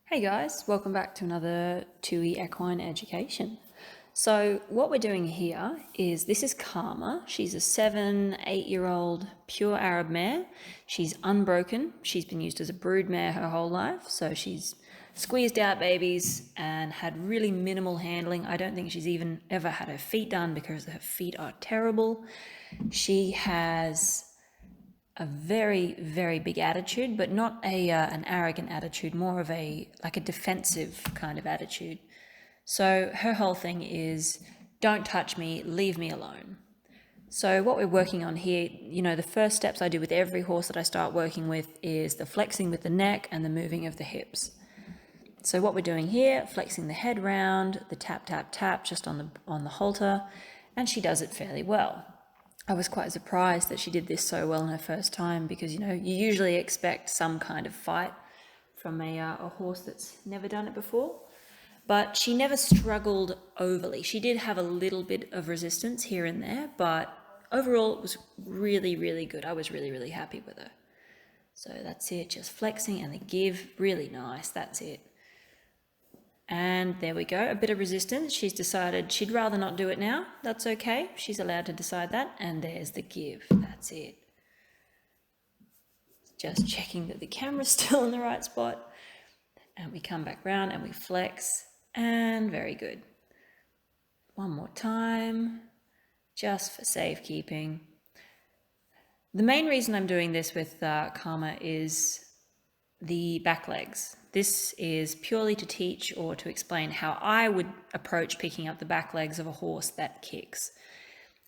Hey guys, welcome back to another TUI equine education. So what we're doing here is, this is Kharma. She's a 8-year-old pure Arab mare. She's unbroken. She's been used as a broodmare her whole life. So she's squeezed out babies and had really minimal handling. I don't think she's even ever had her feet done because her feet are terrible. She has a very, very big attitude, but not an arrogant attitude, more of a defensive kind of attitude. So her whole thing is, don't touch me, leave me alone. So what we're working on here, the first steps I do with every horse that I start working with is the flexing with the neck and the moving of the hips. So what we're doing here, flexing the head round, the tap, tap, tap just on the halter, and she does it fairly well. I was quite surprised that she did this so well in her first time because, you usually expect some kind of fight from a horse that's never done it before. But she never struggled overly. She did have a little bit of resistance here and there, but overall it was really, really good. I was really, really happy with her. So that's it, just flexing and the give, really nice, that's it. And there we go, a bit of resistance. She's decided she'd rather not do it now. That's okay, she's allowed to decide that. And there's the give, that's it. Just checking that the camera's still in the right spot. And we come back round and we flex, and very good. One more time, just for safekeeping. The main reason I'm doing this with Kharma is the back legs. This is purely to teach or to explain how I would approach picking up the back legs of a horse that kicks.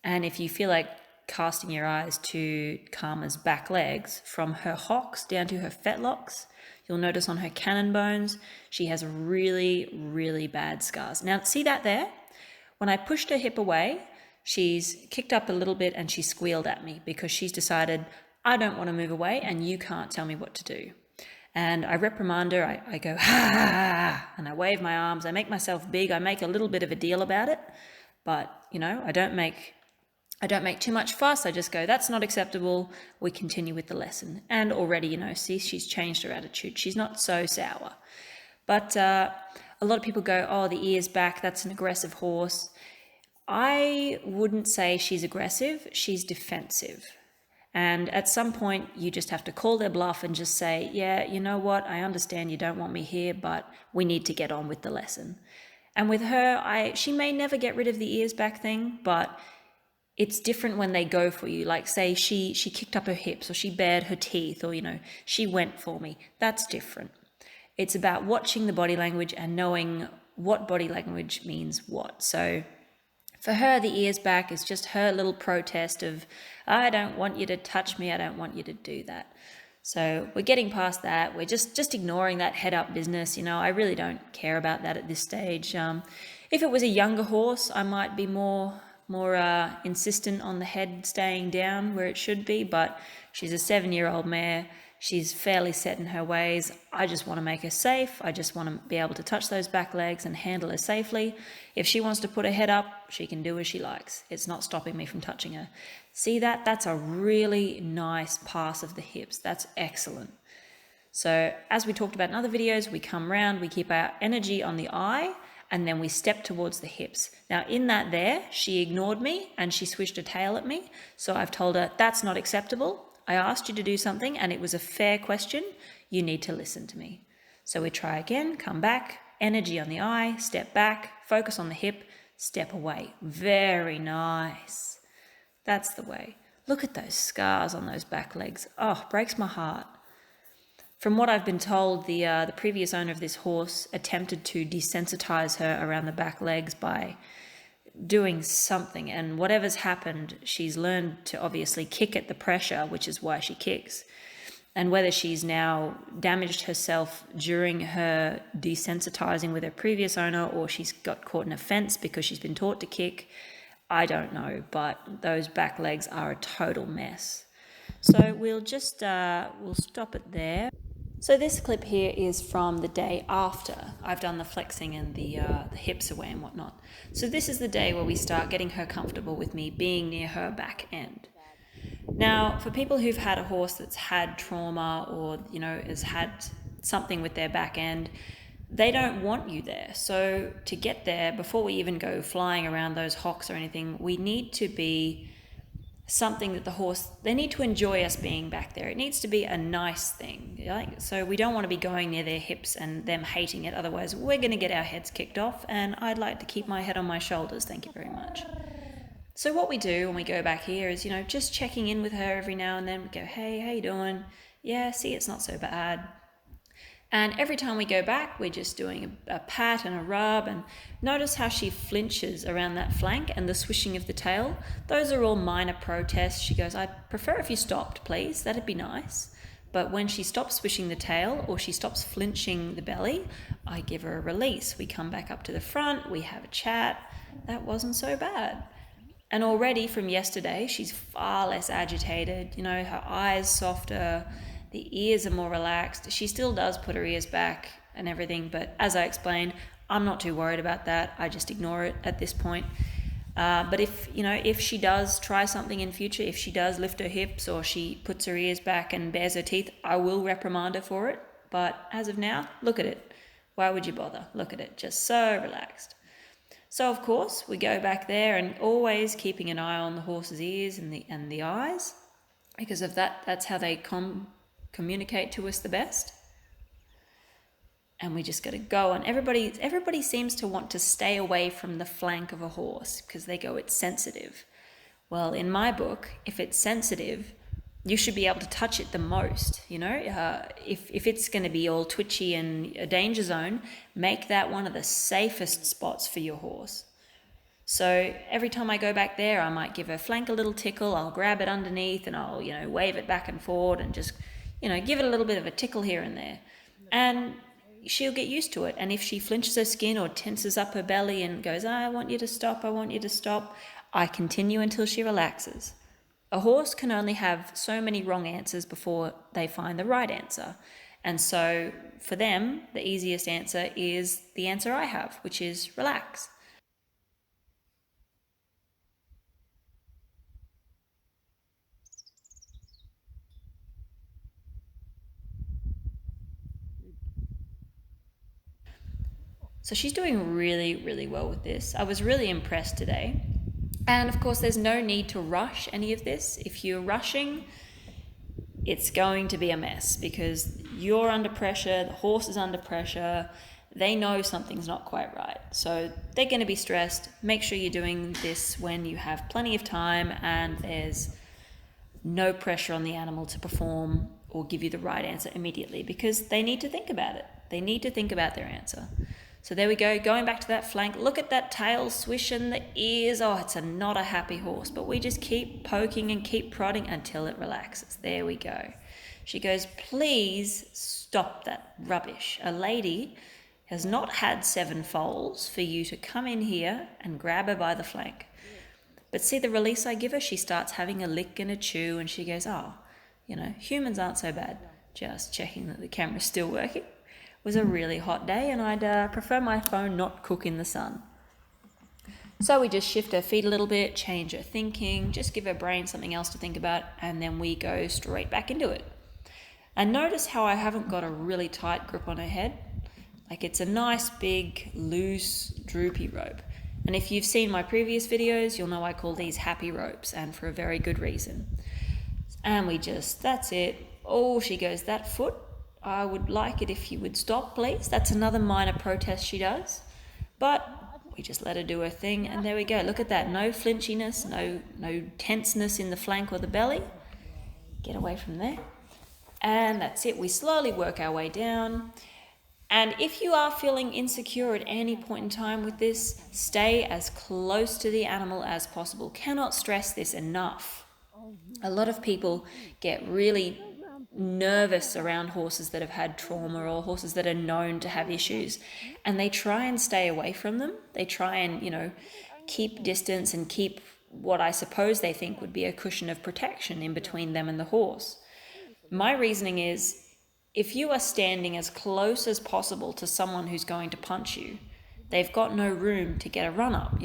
And if you feel like casting your eyes to Kharma's back legs, from her hocks down to her fetlocks, you'll notice on her cannon bones, she has really, really bad scars. Now, see that there? When I pushed her hip away, she's kicked up a little bit and she squealed at me because she's decided, I don't want to move away and you can't tell me what to do. And I reprimand her, I go, ha, ha, ha, and I wave my arms, I make myself big, I make a little bit of a deal about it, but, I don't make too much fuss, I just go, that's not acceptable, we continue with the lesson. And already, see, she's changed her attitude, she's not so sour. But a lot of people go, oh, the ear's back, that's an aggressive horse. I wouldn't say she's aggressive, she's defensive. And at some point, you just have to call their bluff and just say, yeah, you know what, I understand you don't want me here, but we need to get on with the lesson. And with her, she may never get rid of the ears back thing, but it's different when they go for you. Like, say she kicked up her hips, or she bared her teeth, or, she went for me. That's different. It's about watching the body language and knowing what body language means what. So for her, the ears back is just her little protest of, I don't want you to touch me, I don't want you to do that. So we're getting past that. We're just ignoring that head up business. I really don't care about that at this stage. If it was a younger horse, I might be more insistent on the head staying down where it should be, but she's a 7-year-old mare. She's fairly set in her ways. I just want to make her safe. I just want to be able to touch those back legs and handle her safely. If she wants to put her head up, she can do as she likes. It's not stopping me from touching her. See that? That's a really nice pass of the hips. That's excellent. So as we talked about in other videos, we come round, we keep our energy on the eye, and then we step towards the hips. Now in that there, she ignored me and she swished her tail at me. So I've told her, that's not acceptable. I asked you to do something and it was a fair question. You need to listen to me. So we try again, come back, energy on the eye, step back, focus on the hip, step away. Very nice. That's the way. Look at those scars on those back legs. Oh, breaks my heart. From what I've been told, the previous owner of this horse attempted to desensitize her around the back legs by doing something, and whatever's happened, she's learned to obviously kick at the pressure, which is why she kicks. And whether she's now damaged herself during her desensitizing with her previous owner, or she's got caught in a fence because she's been taught to kick, I don't know, but those back legs are a total mess. So we'll just we'll stop it there. So this clip here is from the day after I've done the flexing and the hips away and whatnot. So this is the day where we start getting her comfortable with me being near her back end. Now, for people who've had a horse that's had trauma or, has had something with their back end, they don't want you there. So to get there, before we even go flying around those hocks or anything, we need to be something that the horse, they need to enjoy us being back there. It needs to be a nice thing. So we don't want to be going near their hips and them hating it. Otherwise, we're going to get our heads kicked off, and I'd like to keep my head on my shoulders. Thank you very much. So what we do when we go back here is, just checking in with her every now and then. We go, hey, how you doing? Yeah, see, it's not so bad. And every time we go back, we're just doing a pat and a rub, and notice how she flinches around that flank and the swishing of the tail. Those are all minor protests. She goes, I'd prefer if you stopped, please. That'd be nice. But when she stops swishing the tail or she stops flinching the belly, I give her a release. We come back up to the front, we have a chat. That wasn't so bad. And already from yesterday, she's far less agitated. Her eyes softer. The ears are more relaxed. She still does put her ears back and everything, but as I explained, I'm not too worried about that. I just ignore it at this point. But if she does try something in future, if she does lift her hips or she puts her ears back and bares her teeth, I will reprimand her for it. But as of now, look at it. Why would you bother? Look at it, just so relaxed. So of course, we go back there and always keeping an eye on the horse's ears and the eyes, because of that, that's how they communicate to us the best. And we just got to go, and everybody seems to want to stay away from the flank of a horse because they go, it's sensitive. Well, in my book, if it's sensitive, you should be able to touch it the most. If it's going to be all twitchy and a danger zone, make that one of the safest spots for your horse. So every time I go back there, I might give her flank a little tickle. I'll grab it underneath and I'll wave it back and forward and just give it a little bit of a tickle here and there. And she'll get used to it. And if she flinches her skin or tenses up her belly and goes, I want you to stop, I continue until she relaxes. A horse can only have so many wrong answers before they find the right answer. And so for them, the easiest answer is the answer I have, which is relax. So she's doing really, really well with this. I was really impressed today. And of course, there's no need to rush any of this. If you're rushing, it's going to be a mess because you're under pressure, the horse is under pressure, they know something's not quite right. So they're going to be stressed. Make sure you're doing this when you have plenty of time and there's no pressure on the animal to perform or give you the right answer immediately, because they need to think about it. They need to think about their answer. So there we go, going back to that flank. Look at that tail swish and the ears. Oh, it's not a happy horse, but we just keep poking and keep prodding until it relaxes. There we go. She goes, please stop that rubbish. A lady has not had 7 foals for you to come in here and grab her by the flank. But see the release I give her? She starts having a lick and a chew and she goes, humans aren't so bad. Just checking that the camera's still working. It was a really hot day and I'd prefer my phone not cook in the sun. So we just shift her feet a little bit, change her thinking, just give her brain something else to think about, and then we go straight back into it. And notice how I haven't got a really tight grip on her head. Like it's a nice, big, loose, droopy rope. And if you've seen my previous videos, you'll know I call these happy ropes, and for a very good reason. And that's it. Oh, she goes, that foot, I would like it if you would stop, please. That's another minor protest she does. But we just let her do her thing, and there we go. Look at that, no flinchiness, no tenseness in the flank or the belly. Get away from there. And that's it. We slowly work our way down. And if you are feeling insecure at any point in time with this, stay as close to the animal as possible. Cannot stress this enough. A lot of people get really nervous around horses that have had trauma or horses that are known to have issues, and they try and stay away from them. They try and, keep distance and keep what I suppose they think would be a cushion of protection in between them and the horse. My reasoning is, if you are standing as close as possible to someone who's going to punch you, they've got no room to get a run up.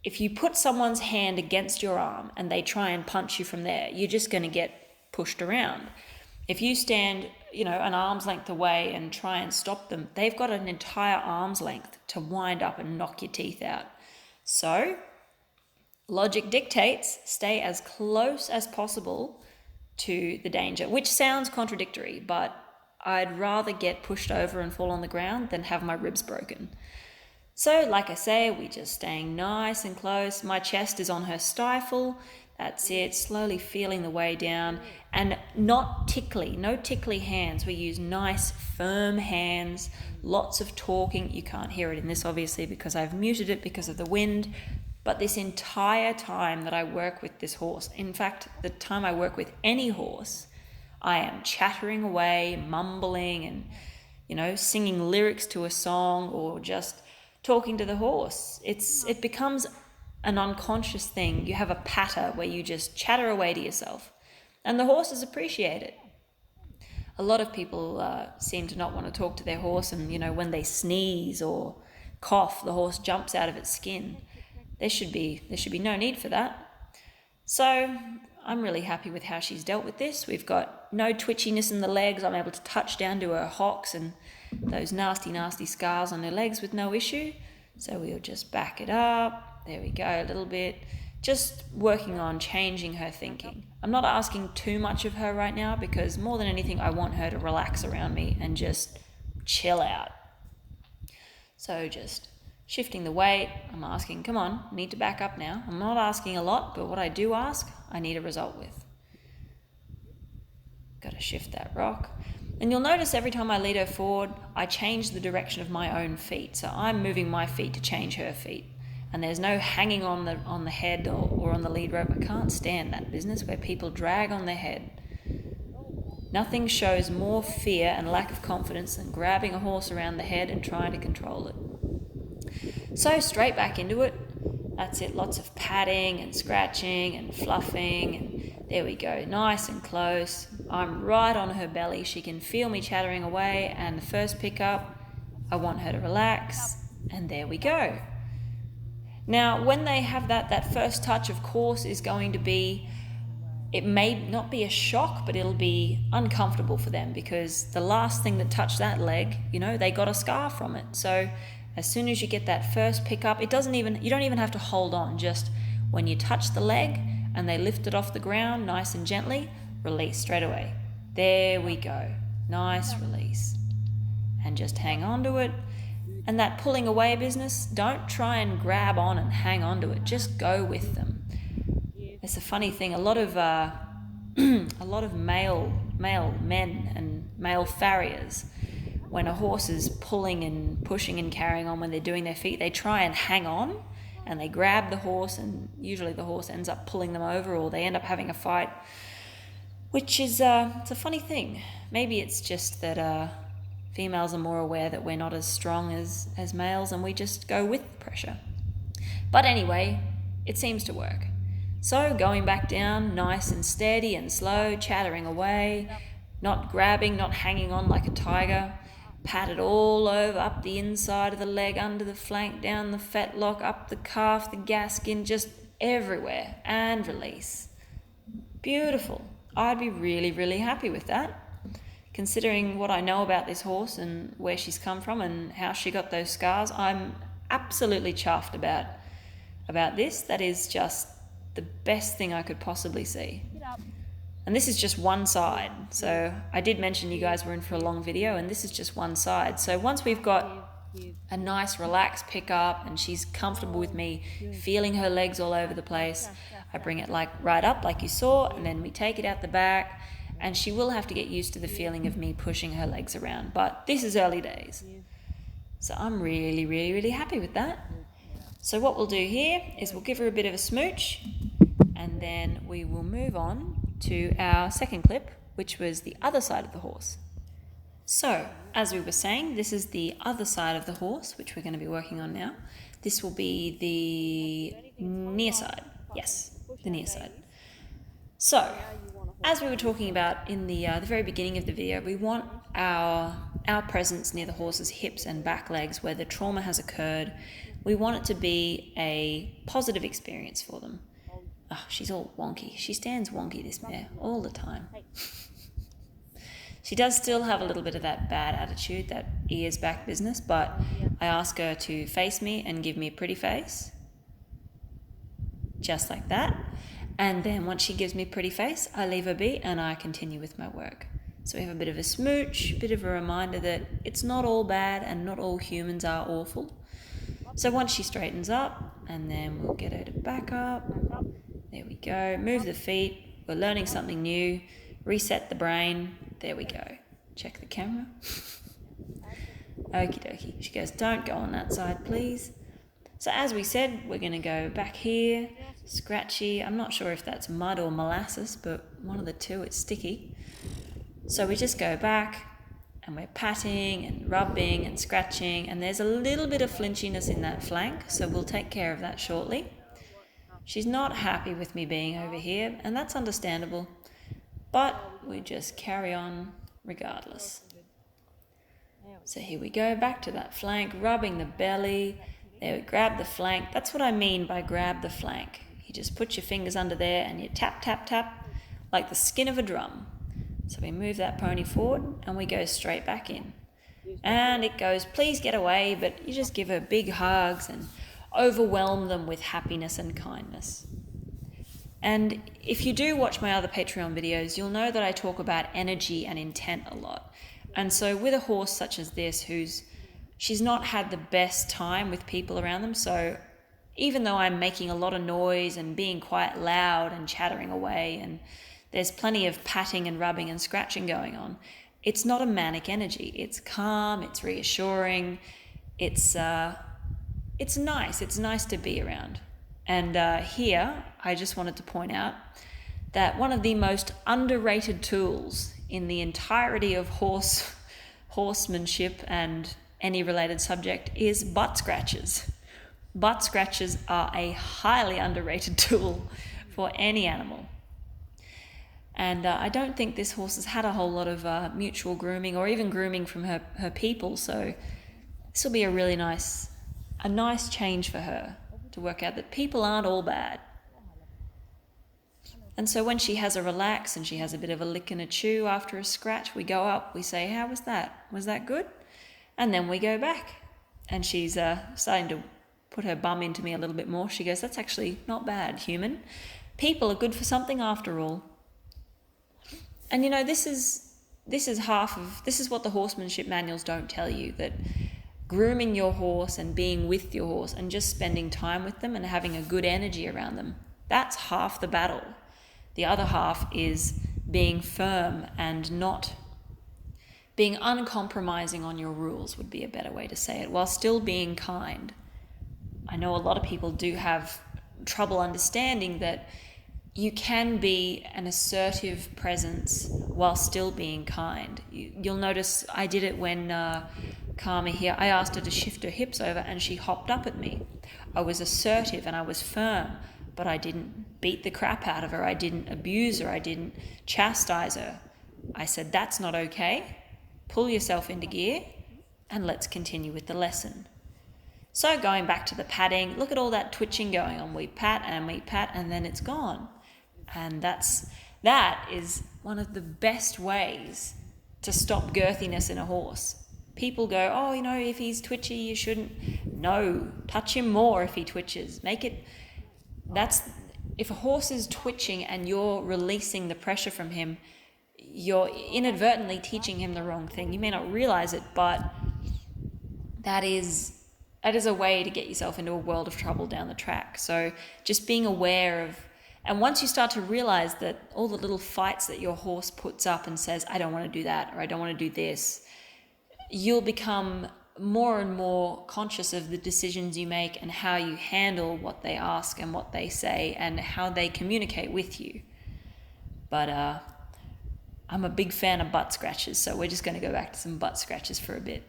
If you put someone's hand against your arm and they try and punch you from there, you're just going to get pushed around. If you stand, an arm's length away and try and stop them, they've got an entire arm's length to wind up and knock your teeth out. So logic dictates stay as close as possible to the danger, which sounds contradictory, but I'd rather get pushed over and fall on the ground than have my ribs broken. So like I say, we're just staying nice and close. My chest is on her stifle. That's it, slowly feeling the way down, and not tickly, no tickly hands. We use nice, firm hands, lots of talking. You can't hear it in this, obviously, because I've muted it because of the wind. But this entire time that I work with this horse, in fact, the time I work with any horse, I am chattering away, mumbling and, singing lyrics to a song or just talking to the horse. It becomes an unconscious thing. You have a patter where you just chatter away to yourself, and the horses appreciate it. A lot of people seem to not want to talk to their horse, and when they sneeze or cough, the horse jumps out of its skin. There should be no need for that. So I'm really happy with how she's dealt with this. We've got no twitchiness in the legs. I'm able to touch down to her hocks and those nasty scars on her legs with no issue. So we'll just back it up. There we go, a little bit. Just working on changing her thinking. I'm not asking too much of her right now because more than anything, I want her to relax around me and just chill out. So just shifting the weight. I'm asking, come on, I need to back up now. I'm not asking a lot, but what I do ask, I need a result with. Got to shift that rock. And you'll notice every time I lead her forward, I change the direction of my own feet. So I'm moving my feet to change her feet. And there's no hanging on the head or on the lead rope. I can't stand that business where people drag on their head. Nothing shows more fear and lack of confidence than grabbing a horse around the head and trying to control it. So straight back into it. That's it, lots of patting and scratching and fluffing, and there we go, nice and close. I'm right on her belly. She can feel me chattering away, and the first pickup, I want her to relax, and there we go. Now, when they have that first touch, of course, is going to be, it may not be a shock, but it'll be uncomfortable for them because the last thing that touched that leg, they got a scar from it. So as soon as you get that first pickup, you don't even have to hold on. Just when you touch the leg and they lift it off the ground nice and gently, release straight away. There we go. Nice release. And just hang on to it. And that pulling away business, don't try and grab on and hang on to it. Just go with them. It's a funny thing. A lot of male men and male farriers, when a horse is pulling and pushing and carrying on when they're doing their feet, they try and hang on and they grab the horse, and usually the horse ends up pulling them over or they end up having a fight, which is it's a funny thing. Maybe it's just that females are more aware that we're not as strong as males and we just go with the pressure. But anyway, it seems to work. So going back down, nice and steady and slow, chattering away, not grabbing, not hanging on like a tiger. Pat it all over, up the inside of the leg, under the flank, down the fetlock, up the calf, the gaskin, just everywhere, and release. Beautiful. I'd be really, really happy with that. Considering what I know about this horse and where she's come from and how she got those scars, I'm absolutely chuffed about this. That is just the best thing I could possibly see. And this is just one side. So I did mention you guys were in for a long video, and this is just one side. So once we've got a nice relaxed pickup and she's comfortable with me feeling her legs all over the place, I bring it right up like you saw, and then we take it out the back, and she will have to get used to the feeling of me pushing her legs around. But this is early days. So I'm really, really, really happy with that. So what we'll do here is we'll give her a bit of a smooch, and then we will move on to our second clip, which was the other side of the horse. So, as we were saying, this is the other side of the horse, which we're going to be working on now. This will be the near side. Yes, the near side. So, as we were talking about in the very beginning of the video, we want our presence near the horse's hips and back legs where the trauma has occurred. We want it to be a positive experience for them. Oh, she's all wonky. She stands wonky, this mare, all the time. She does still have a little bit of that bad attitude, that ears back business, but I ask her to face me and give me a pretty face. Just like that. And then once she gives me a pretty face, I leave her be and I continue with my work. So we have a bit of a smooch, a bit of a reminder that it's not all bad and not all humans are awful. So once she straightens up, and then we'll get her to back up. There we go. Move the feet. We're learning something new. Reset the brain. There we go. Check the camera. Okie dokie. She goes, don't go on that side, please. So as we said, we're going to go back here. Scratchy. I'm not sure if that's mud or molasses, but one of the two, it's sticky. So we just go back and we're patting and rubbing and scratching, and there's a little bit of flinchiness in that flank, so we'll take care of that shortly. She's not happy with me being over here, and that's understandable, but we just carry on regardless. So here we go, back to that flank, rubbing the belly. There we grab the flank. That's what I mean by grab the flank. You just put your fingers under there and you tap, tap, tap, like the skin of a drum. So we move that pony forward and we go straight back in. And it goes, please get away, but you just give her big hugs and overwhelm them with happiness and kindness. And if you do watch my other Patreon videos, you'll know that I talk about energy and intent a lot. And so with a horse such as this, she's not had the best time with people around them, so even though I'm making a lot of noise and being quite loud and chattering away, and there's plenty of patting and rubbing and scratching going on, it's not a manic energy. It's calm, it's reassuring, it's nice. It's nice to be around. And here, I just wanted to point out that one of the most underrated tools in the entirety of horsemanship and any related subject is butt scratches. Butt scratches are a highly underrated tool for any animal. And I don't think this horse has had a whole lot of mutual grooming or even grooming from her people, so this will be a really nice change for her to work out that people aren't all bad. And so when she has a relax and she has a bit of a lick and a chew after a scratch, we go up, we say, how was that? Was that good? And then we go back. And she's starting to put her bum into me a little bit more. She goes, that's actually not bad, human. People are good for something after all. And you know, this is what the horsemanship manuals don't tell you, that grooming your horse and being with your horse and just spending time with them and having a good energy around them, that's half the battle. The other half is being firm and not being uncompromising on your rules, would be a better way to say it, while still being kind. I know a lot of people do have trouble understanding that you can be an assertive presence while still being kind. You'll notice I did it when Kharma here, I asked her to shift her hips over and she hopped up at me. I was assertive and I was firm, but I didn't beat the crap out of her. I didn't abuse her. I didn't chastise her. I said, that's not okay. Pull yourself into gear and let's continue with the lesson. So going back to the patting, look at all that twitching going on. We pat and then it's gone. And that is one of the best ways to stop girthiness in a horse. People go, oh, you know, if he's twitchy, you shouldn't. No, touch him more if he twitches. If a horse is twitching and you're releasing the pressure from him, you're inadvertently teaching him the wrong thing. You may not realize it, but that is a way to get yourself into a world of trouble down the track. So just being aware of, and once you start to realize that all the little fights that your horse puts up and says, I don't want to do that, or I don't want to do this, you'll become more and more conscious of the decisions you make and how you handle what they ask and what they say and how they communicate with you. But I'm a big fan of butt scratches, so we're just going to go back to some butt scratches for a bit.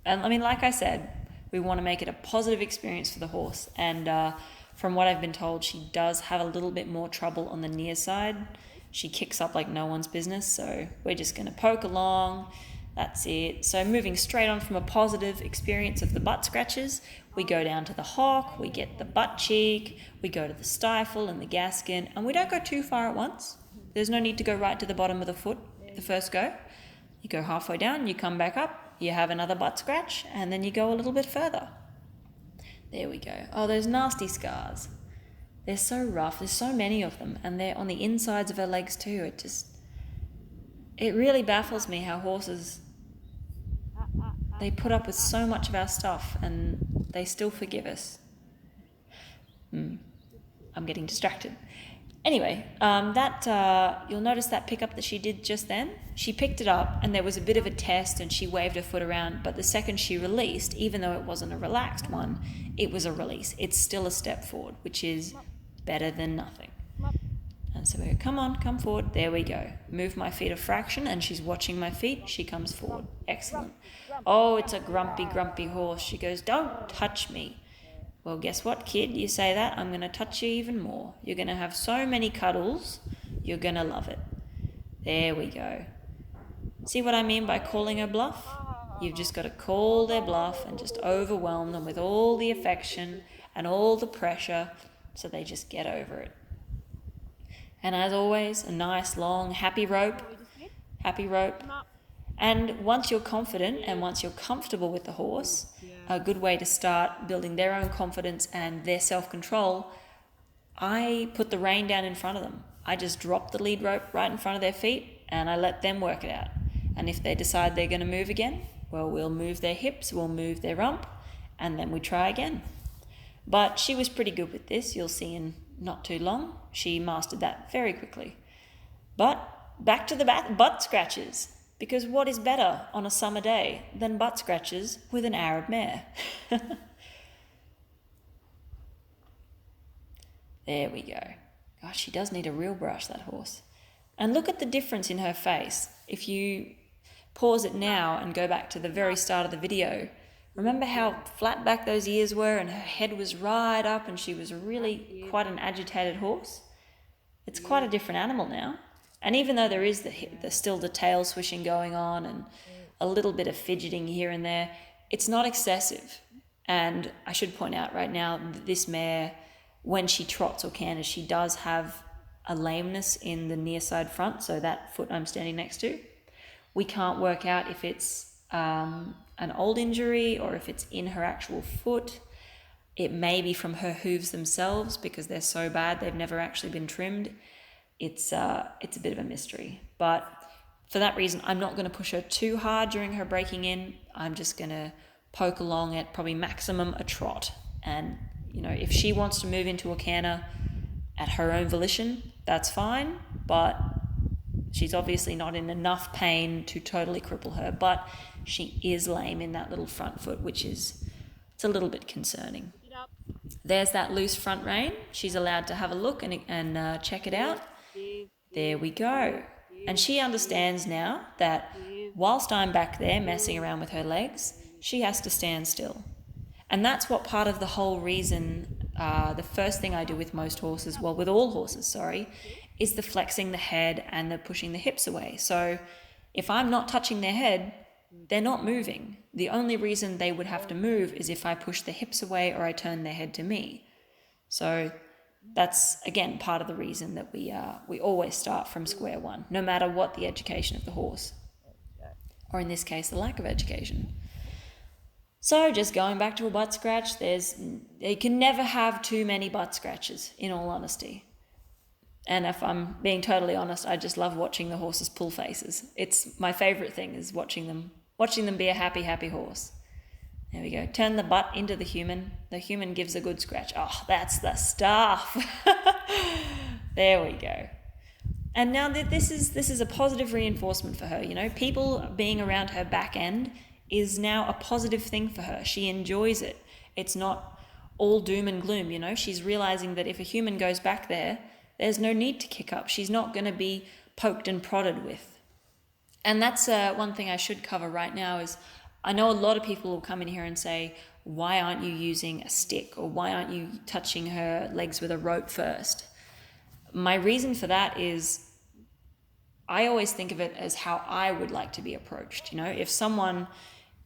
And I mean, like I said, we want to make it a positive experience for the horse. And from what I've been told, she does have a little bit more trouble on the near side. She kicks up like no one's business, so we're just going to poke along. That's it. So moving straight on from a positive experience of the butt scratches, we go down to the hock, we get the butt cheek, we go to the stifle and the gaskin, and we don't go too far at once. There's no need to go right to the bottom of the foot the first go. You go halfway down, you come back up, you have another butt scratch, and then you go a little bit further. There we go. Oh, those nasty scars. They're so rough. There's so many of them, and they're on the insides of her legs too. It really baffles me how horses, they put up with so much of our stuff and they still forgive us. I'm getting distracted. Anyway, you'll notice that pickup that she did just then. She picked it up and there was a bit of a test and she waved her foot around, but the second she released, even though it wasn't a relaxed one, it was a release. It's still a step forward, which is better than nothing. And so we go, come on, come forward. There we go. Move my feet a fraction and she's watching my feet. She comes forward. Excellent. Oh, it's a grumpy, grumpy horse. She goes, don't touch me. Well, guess what, kid? You say that, I'm going to touch you even more. You're going to have so many cuddles, you're going to love it. There we go. See what I mean by calling her bluff? You've just got to call their bluff and just overwhelm them with all the affection and all the pressure so they just get over it. And as always, a nice, long, happy rope. Happy rope. And once you're confident and once you're comfortable with the horse, a good way to start building their own confidence and their self-control, I put the rein down in front of them. I just drop the lead rope right in front of their feet and I let them work it out. And if they decide they're going to move again, well, we'll move their hips, we'll move their rump, and then we try again. But she was pretty good with this. You'll see in not too long, she mastered that very quickly. But back to the butt scratches. Because what is better on a summer day than butt scratches with an Arab mare? There we go. Gosh, she does need a real brush, that horse. And look at the difference in her face. If you pause it now and go back to the very start of the video, remember how flat back those ears were and her head was right up and she was really quite an agitated horse? It's quite a different animal now. And even though there is still the tail swishing going on and a little bit of fidgeting here and there, it's not excessive. And I should point out right now that this mare, when she trots or canters, she does have a lameness in the near side front, so that foot I'm standing next to. We can't work out if it's an old injury or if it's in her actual foot. It may be from her hooves themselves because they're so bad they've never actually been trimmed. It's a bit of a mystery, but for that reason, I'm not going to push her too hard during her breaking in. I'm just going to poke along at probably maximum a trot. And, you know, if she wants to move into a canter at her own volition, that's fine, but she's obviously not in enough pain to totally cripple her, but she is lame in that little front foot, it's a little bit concerning. There's that loose front rein. She's allowed to have a look and check it out. There we go. And she understands now that whilst I'm back there messing around with her legs, she has to stand still. And that's what part of the whole reason, the first thing I do with most horses, well, with all horses, sorry, is the flexing the head and the pushing the hips away. So if I'm not touching their head, they're not moving. The only reason they would have to move is if I push the hips away or I turn their head to me. So that's, again, part of the reason that we always start from square one, no matter what the education of the horse, or in this case, the lack of education. So just going back to a butt scratch, you can never have too many butt scratches, in all honesty. And if I'm being totally honest, I just love watching the horses pull faces. It's my favorite thing, is watching them be a happy, happy horse. There we go. Turn the butt into the human. The human gives a good scratch. Oh, that's the stuff. There we go. And now that this is a positive reinforcement for her. You know, people being around her back end is now a positive thing for her. She enjoys it. It's not all doom and gloom. You know, she's realizing that if a human goes back there, there's no need to kick up. She's not going to be poked and prodded with. And that's one thing I should cover right now is, I know a lot of people will come in here and say, why aren't you using a stick, or why aren't you touching her legs with a rope first? My reason for that is I always think of it as how I would like to be approached. You know, if someone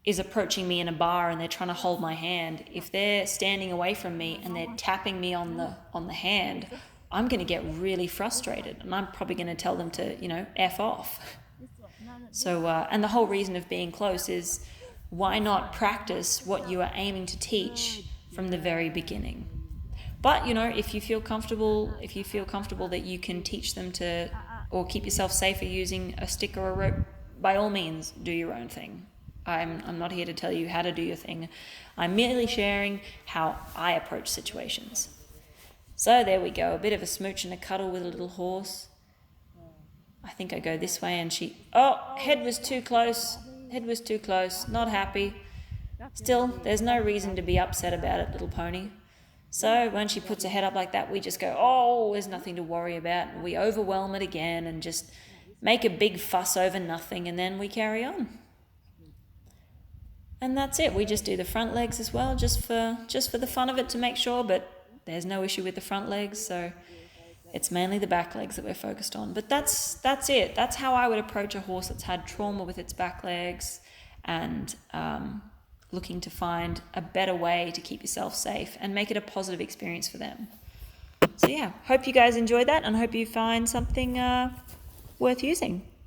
is approaching me in a bar and they're trying to hold my hand, if they're standing away from me and they're tapping me on the hand, I'm going to get really frustrated and I'm probably going to tell them to, F off. So, and the whole reason of being close is, why not practice what you are aiming to teach from the very beginning? But, you know, if you feel comfortable that you can teach them to, or keep yourself safer using a stick or a rope, by all means, do your own thing. I'm not here to tell you how to do your thing. I'm merely sharing how I approach situations. So there we go, a bit of a smooch and a cuddle with a little horse. I think I go this way and head was too close, not happy. Still, there's no reason to be upset about it, little pony. So when she puts her head up like that, we just go, oh, there's nothing to worry about. And we overwhelm it again and just make a big fuss over nothing, and then we carry on. And that's it. We just do the front legs as well, just for the fun of it, to make sure, but there's no issue with the front legs, so it's mainly the back legs that we're focused on. But that's it. That's how I would approach a horse that's had trauma with its back legs, and looking to find a better way to keep yourself safe and make it a positive experience for them. So yeah, hope you guys enjoyed that, and hope you find something worth using.